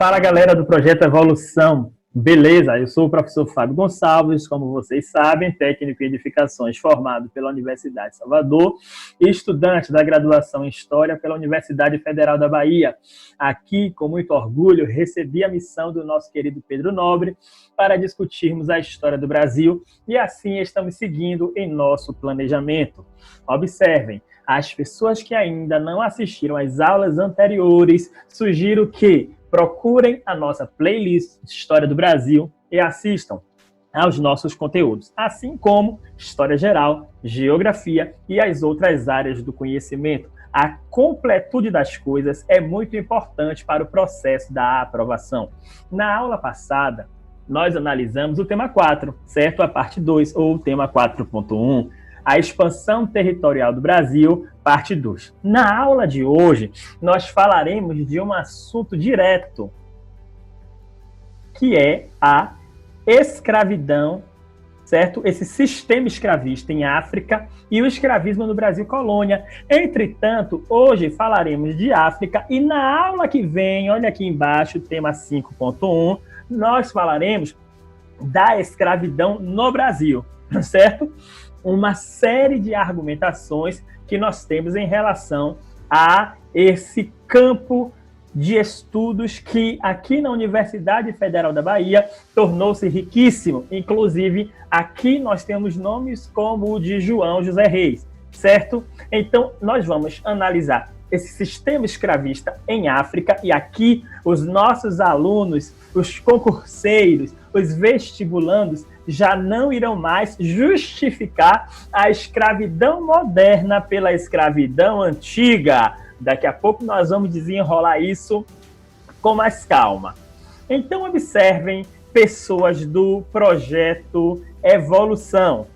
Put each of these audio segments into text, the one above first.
Fala, galera do Projeto Evolução. Beleza? Eu sou o professor Fábio Gonçalves, como vocês sabem, técnico em edificações formado pela Universidade de Salvador e estudante da graduação em História pela Universidade Federal da Bahia. Aqui, com muito orgulho, recebi a missão do nosso querido Pedro Nobre para discutirmos a história do Brasil e assim estamos seguindo em nosso planejamento. Observem, as pessoas que ainda não assistiram às aulas anteriores, sugiro que procurem a nossa playlist de História do Brasil e assistam aos nossos conteúdos, assim como História Geral, Geografia e as outras áreas do conhecimento. A completude das coisas é muito importante para o processo da aprovação. Na aula passada, nós analisamos o tema 4, certo? A parte 2, ou o tema 4.1. A expansão territorial do Brasil, parte 2. Na aula de hoje, nós falaremos de um assunto direto, que é a escravidão, certo? Esse sistema escravista em África e o escravismo no Brasil colônia. Entretanto, hoje falaremos de África e na aula que vem, olha aqui embaixo, tema 5.1, nós falaremos da escravidão no Brasil, certo? Uma série de argumentações que nós temos em relação a esse campo de estudos que aqui na Universidade Federal da Bahia tornou-se riquíssimo. Inclusive, aqui nós temos nomes como o de João José Reis, certo? Então, nós vamos analisar esse sistema escravista em África e aqui os nossos alunos, os concurseiros, os vestibulandos já não irão mais justificar a escravidão moderna pela escravidão antiga. Daqui a pouco nós vamos desenrolar isso com mais calma. Então, observem, pessoas do projeto Evolução.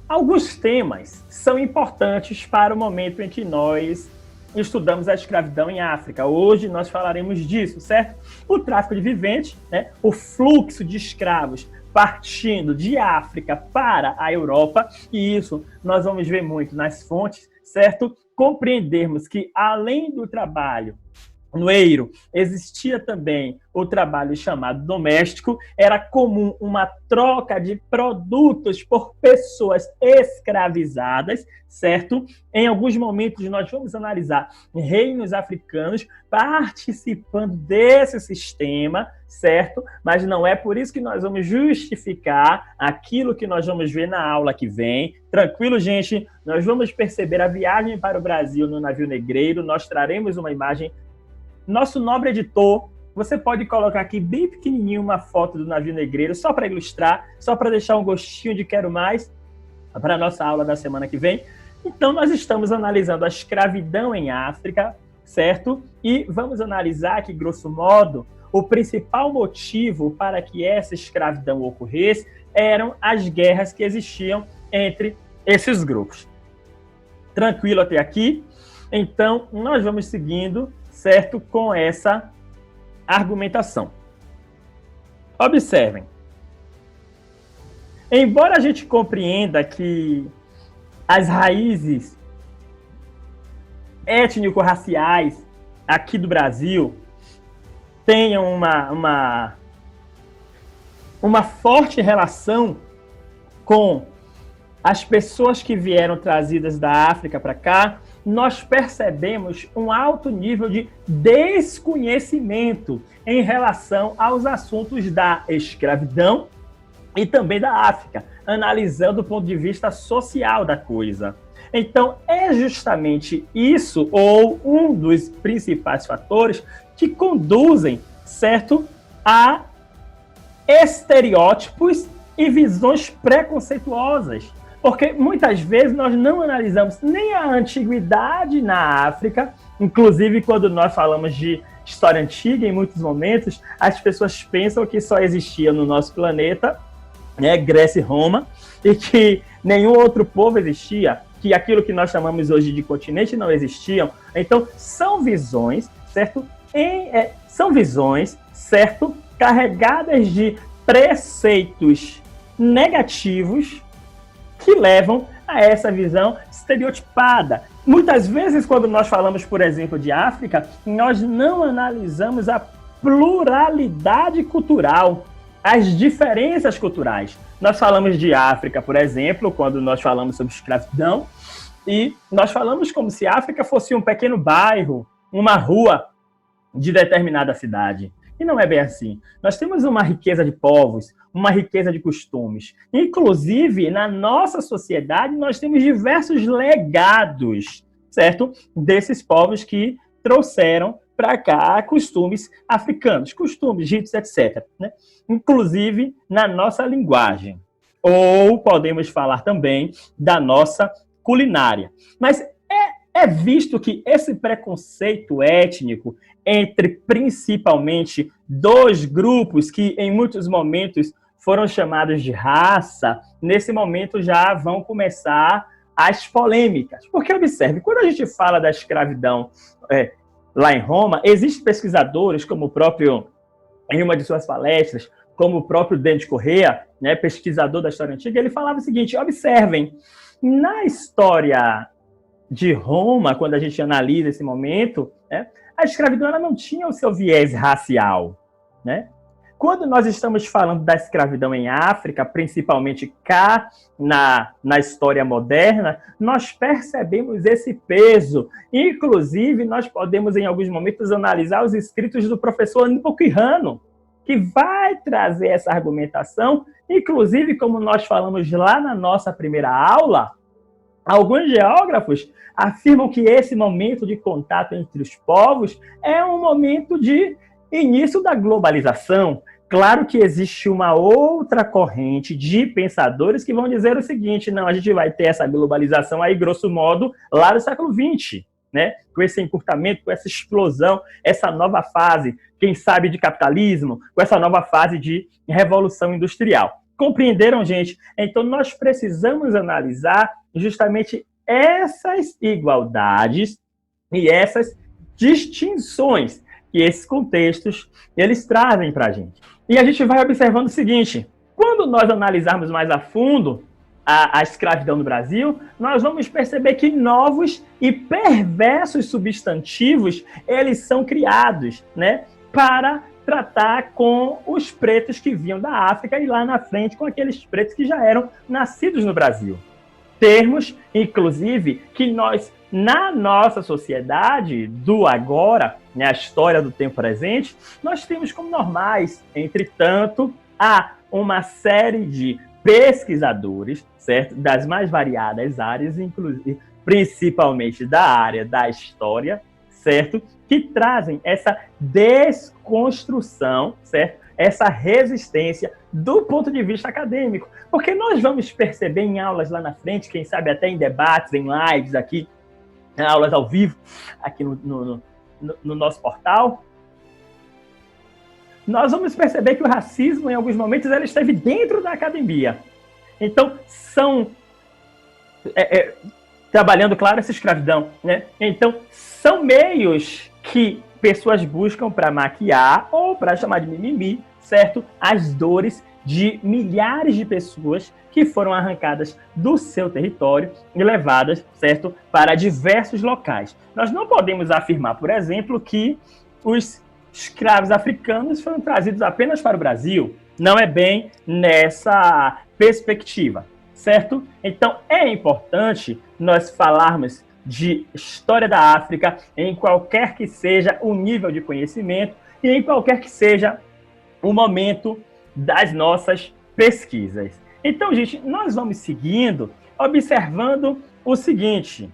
Alguns temas são importantes para o momento em que nós estudamos a escravidão em África. Hoje nós falaremos disso, certo? O tráfico de viventes, né? O fluxo de escravos partindo de África para a Europa, e isso nós vamos ver muito nas fontes, certo? Compreendermos que, além do trabalho noeiro, existia também o trabalho chamado doméstico, era comum uma troca de produtos por pessoas escravizadas, certo? Em alguns momentos nós vamos analisar reinos africanos participando desse sistema, certo? Mas não é por isso que nós vamos justificar aquilo que nós vamos ver na aula que vem. Tranquilo, gente? Nós vamos perceber a viagem para o Brasil no navio negreiro, nós traremos uma imagem. Nosso nobre editor, você pode colocar aqui bem pequenininho uma foto do navio negreiro, só para ilustrar, só para deixar um gostinho de quero mais para a nossa aula da semana que vem. Então, nós estamos analisando a escravidão em África, certo? E vamos analisar que, grosso modo, o principal motivo para que essa escravidão ocorresse eram as guerras que existiam entre esses grupos. Tranquilo até aqui? Então, nós vamos seguindo, certo, com essa argumentação. Observem. Embora a gente compreenda que as raízes étnico-raciais aqui do Brasil tenham uma forte relação com as pessoas que vieram trazidas da África para cá, nós percebemos um alto nível de desconhecimento em relação aos assuntos da escravidão e também da África, analisando o ponto de vista social da coisa. Então, é justamente isso, ou um dos principais fatores, que conduzem, certo, a estereótipos e visões preconceituosas. Porque muitas vezes nós não analisamos nem a antiguidade na África, inclusive quando nós falamos de história antiga, em muitos momentos, as pessoas pensam que só existia no nosso planeta, né, Grécia e Roma, e que nenhum outro povo existia, que aquilo que nós chamamos hoje de continente não existiam. Então, são visões, certo? São visões, certo? Carregadas de preceitos negativos que levam a essa visão estereotipada, Muitas vezes, quando nós falamos, por exemplo, de África, nós não analisamos a pluralidade cultural, as diferenças culturais. Nós falamos de África, por exemplo, quando nós falamos sobre escravidão, e nós falamos como se a África fosse um pequeno bairro, uma rua de determinada cidade. E não é bem assim. Nós temos uma riqueza de povos, uma riqueza de costumes. Inclusive, na nossa sociedade, nós temos diversos legados, certo? Desses povos que trouxeram para cá costumes africanos, costumes, ritos, etc. Né? Inclusive na nossa linguagem. Ou podemos falar também da nossa culinária. Mas é visto que esse preconceito étnico entre principalmente dois grupos que em muitos momentos foram chamados de raça, nesse momento já vão começar as polêmicas. Porque observe, quando a gente fala da escravidão lá em Roma, existem pesquisadores, como o próprio, em uma de suas palestras, como o próprio Dante Corrêa, né, pesquisador da história antiga, ele falava o seguinte: observem, na história de Roma, quando a gente analisa esse momento, né, a escravidão ela não tinha o seu viés racial. Né? Quando nós estamos falando da escravidão em África, principalmente cá na história moderna, nós percebemos esse peso. Inclusive, nós podemos, em alguns momentos, analisar os escritos do professor Aníbal Quijano, que vai trazer essa argumentação. Inclusive, como nós falamos lá na nossa primeira aula, alguns geógrafos afirmam que esse momento de contato entre os povos é um momento de início da globalização. Claro que existe uma outra corrente de pensadores que vão dizer o seguinte: não, a gente vai ter essa globalização aí, grosso modo, lá no século XX, né? Com esse encurtamento, com essa explosão, essa nova fase, quem sabe, de capitalismo, com essa nova fase de revolução industrial. Compreenderam, gente? Então, nós precisamos analisar justamente essas igualdades e essas distinções que esses contextos eles trazem para a gente. E a gente vai observando o seguinte: quando nós analisarmos mais a fundo a escravidão no Brasil, nós vamos perceber que novos e perversos substantivos eles são criados, né, para tratar com os pretos que vinham da África e lá na frente com aqueles pretos que já eram nascidos no Brasil. Termos, inclusive, que nós, na nossa sociedade do agora, né, a história do tempo presente, nós temos como normais. Entretanto, há uma série de pesquisadores, certo, das mais variadas áreas, inclusive, principalmente da área da história, certo, que trazem essa desconstrução, certo, essa resistência do ponto de vista acadêmico. Porque nós vamos perceber em aulas lá na frente, quem sabe até em debates, em lives aqui, aulas ao vivo, aqui no nosso portal, nós vamos perceber que o racismo, em alguns momentos, ele esteve dentro da academia. Então, trabalhando, claro, essa escravidão, né? Então, são meios que pessoas buscam para maquiar ou para chamar de mimimi, certo? As dores de milhares de pessoas que foram arrancadas do seu território e levadas, certo, para diversos locais. Nós não podemos afirmar, por exemplo, que os escravos africanos foram trazidos apenas para o Brasil. Não é bem nessa perspectiva, certo? Então, é importante nós falarmos de história da África em qualquer que seja o nível de conhecimento e em qualquer que seja o momento das nossas pesquisas. Então, gente, nós vamos seguindo, observando o seguinte: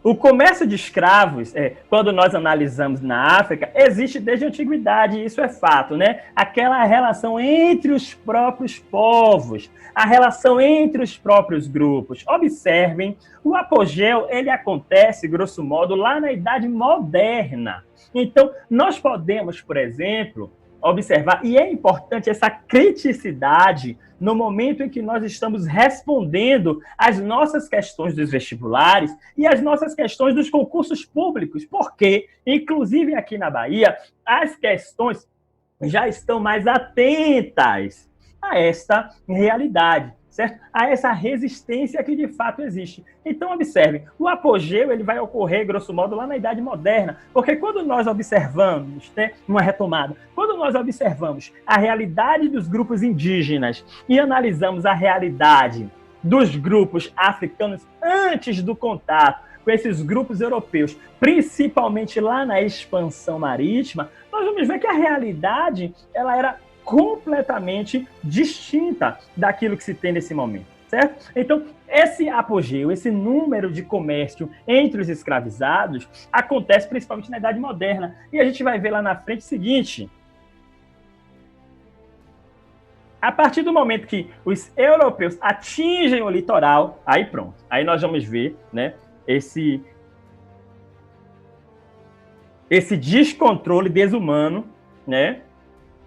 o comércio de escravos, quando nós analisamos na África, existe desde a antiguidade, isso é fato, né? Aquela relação entre os próprios povos, a relação entre os próprios grupos. Observem, o apogeu, ele acontece, grosso modo, lá na Idade Moderna. Então, nós podemos, por exemplo, observar, e é importante essa criticidade no momento em que nós estamos respondendo às nossas questões dos vestibulares e às nossas questões dos concursos públicos, porque, inclusive aqui na Bahia, as questões já estão mais atentas a esta realidade, certo? A essa resistência que de fato existe. Então, observe, o apogeu ele vai ocorrer, grosso modo, lá na Idade Moderna, porque quando nós observamos, né, uma retomada, quando nós observamos a realidade dos grupos indígenas e analisamos a realidade dos grupos africanos antes do contato com esses grupos europeus, principalmente lá na expansão marítima, nós vamos ver que a realidade ela era completamente distinta daquilo que se tem nesse momento, certo? Então, esse apogeu, esse número de comércio entre os escravizados acontece principalmente na Idade Moderna. E a gente vai ver lá na frente o seguinte: a partir do momento que os europeus atingem o litoral, aí pronto, aí nós vamos ver, né, esse descontrole desumano, né,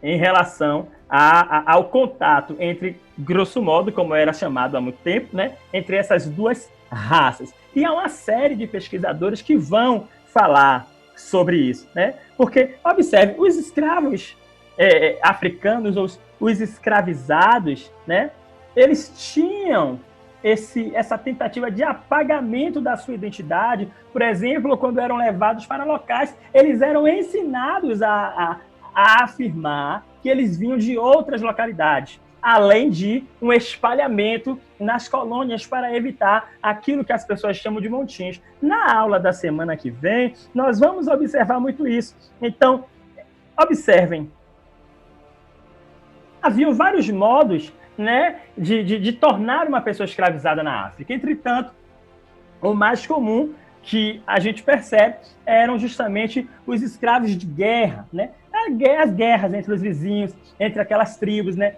em relação ao contato entre, grosso modo, como era chamado há muito tempo, né, entre essas duas raças. E há uma série de pesquisadores que vão falar sobre isso, né? Porque, observe, os escravos africanos, os escravizados, né, eles tinham essa tentativa de apagamento da sua identidade. Por exemplo, quando eram levados para locais, eles eram ensinados a afirmar que eles vinham de outras localidades, além de um espalhamento nas colônias para evitar aquilo que as pessoas chamam de montins. Na aula da semana que vem, nós vamos observar muito isso. Então, observem. Haviam vários modos, né, de tornar uma pessoa escravizada na África. Entretanto, o mais comum que a gente percebe eram justamente os escravos de guerra, né? As guerras entre os vizinhos, entre aquelas tribos, né?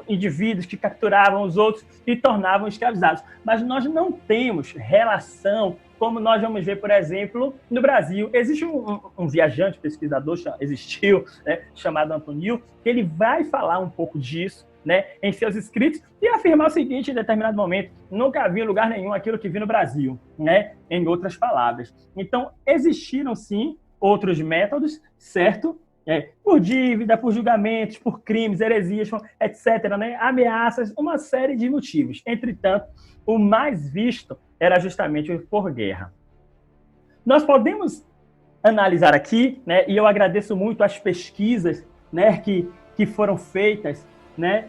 Indivíduos que capturavam os outros e tornavam escravizados. Mas nós não temos relação, como nós vamos ver, por exemplo, no Brasil. Existe um viajante, pesquisador, existiu, né, chamado Antonio, que ele vai falar um pouco disso, né, em seus escritos, e afirmar o seguinte: em determinado momento, nunca vi em lugar nenhum aquilo que vi no Brasil, né, em outras palavras. Então, existiram, sim, outros métodos, certo? Por dívida, por julgamentos, por crimes, heresias, etc., né, ameaças, uma série de motivos. Entretanto, o mais visto era justamente por guerra. Nós podemos analisar aqui, né, e eu agradeço muito as pesquisas, né, que foram feitas, né,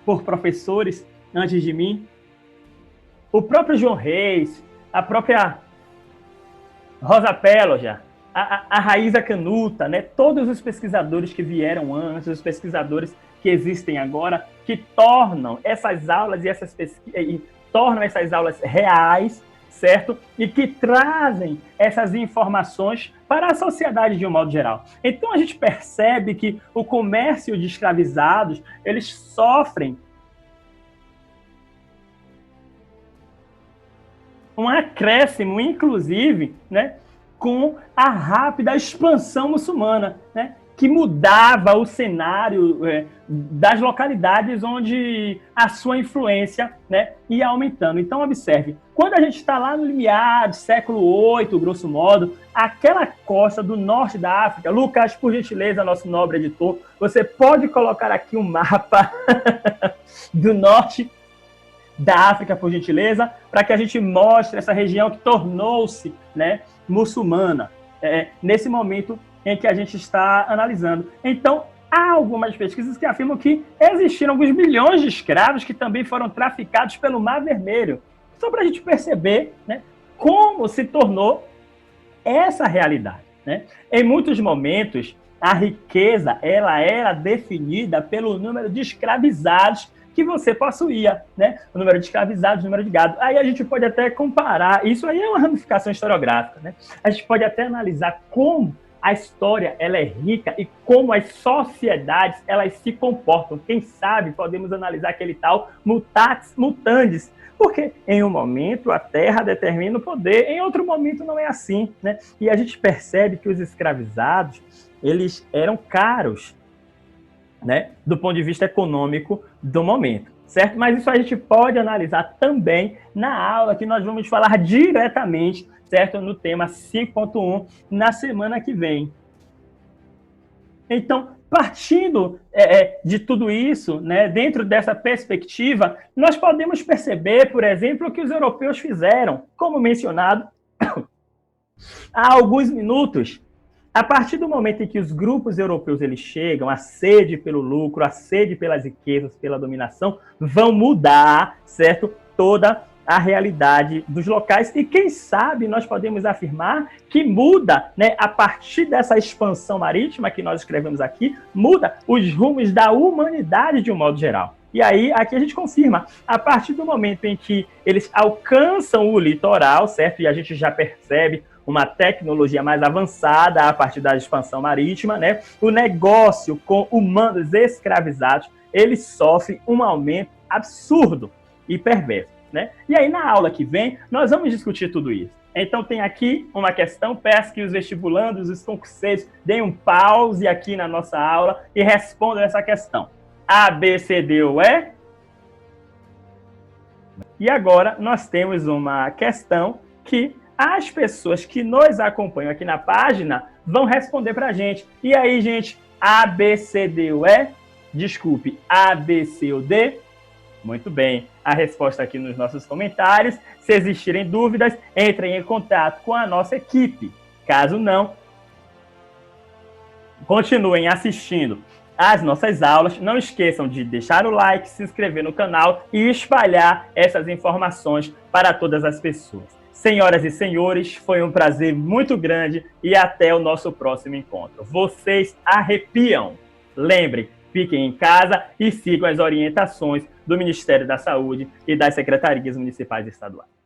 por professores antes de mim. O próprio João Reis, a própria Rosa Péloja, a Raíza Canuta, né, todos os pesquisadores que vieram antes, os pesquisadores que existem agora, que tornam essas aulas e tornam essas aulas reais, certo? E que trazem essas informações para a sociedade de um modo geral. Então a gente percebe que o comércio de escravizados, eles sofrem um acréscimo, inclusive, né, com a rápida expansão muçulmana, né, que mudava o cenário das localidades onde a sua influência, né, ia aumentando. Então, observe, quando a gente está lá no limiar do século VIII, grosso modo, aquela costa do norte da África, Lucas, por gentileza, nosso nobre editor, você pode colocar aqui um mapa do norte da África, por gentileza, para que a gente mostre essa região que tornou-se, né, muçulmana, nesse momento em que a gente está analisando. Então, há algumas pesquisas que afirmam que existiram alguns milhões de escravos que também foram traficados pelo Mar Vermelho, só para a gente perceber, né, como se tornou essa realidade, né? Em muitos momentos, a riqueza ela era definida pelo número de escravizados que você possuía, né? O número de escravizados, o número de gado. Aí a gente pode até comparar, isso aí é uma ramificação historiográfica, né? A gente pode até analisar como a história ela é rica e como as sociedades elas se comportam. Quem sabe podemos analisar aquele tal mutatis mutandis, porque em um momento a terra determina o poder, em outro momento não é assim, né? E a gente percebe que os escravizados eles eram caros, né, do ponto de vista econômico do momento, certo? Mas isso a gente pode analisar também na aula que nós vamos falar diretamente, certo? No tema 5.1, na semana que vem. Então, Partindo de tudo isso, né, dentro dessa perspectiva, nós podemos perceber, por exemplo, o que os europeus fizeram, como mencionado há alguns minutos. A partir do momento em que os grupos europeus eles chegam, a sede pelo lucro, a sede pelas riquezas, pela dominação, vão mudar, certo? Toda a realidade dos locais e quem sabe nós podemos afirmar que muda, né, a partir dessa expansão marítima que nós escrevemos aqui, muda os rumos da humanidade de um modo geral. E aí, aqui a gente confirma, a partir do momento em que eles alcançam o litoral, certo? E a gente já percebe uma tecnologia mais avançada a partir da expansão marítima, né? O negócio com humanos escravizados, ele sofre um aumento absurdo e perverso, né? E aí, na aula que vem, nós vamos discutir tudo isso. Então, tem aqui uma questão, peço que os vestibulandos, os concurseiros, deem um pause aqui na nossa aula e respondam essa questão. A, B, C, D ou E? E agora, nós temos uma questão que as pessoas que nos acompanham aqui na página vão responder para a gente. E aí, gente, A, B, C, D ou E? Desculpe, A, B, C ou D? Muito bem, a resposta aqui nos nossos comentários. Se existirem dúvidas, entrem em contato com a nossa equipe. Caso não, continuem assistindo às nossas aulas. Não esqueçam de deixar o like, se inscrever no canal e espalhar essas informações para todas as pessoas. Senhoras e senhores, foi um prazer muito grande e até o nosso próximo encontro. Vocês arrepiam! Lembrem, fiquem em casa e sigam as orientações do Ministério da Saúde e das secretarias municipais e estaduais.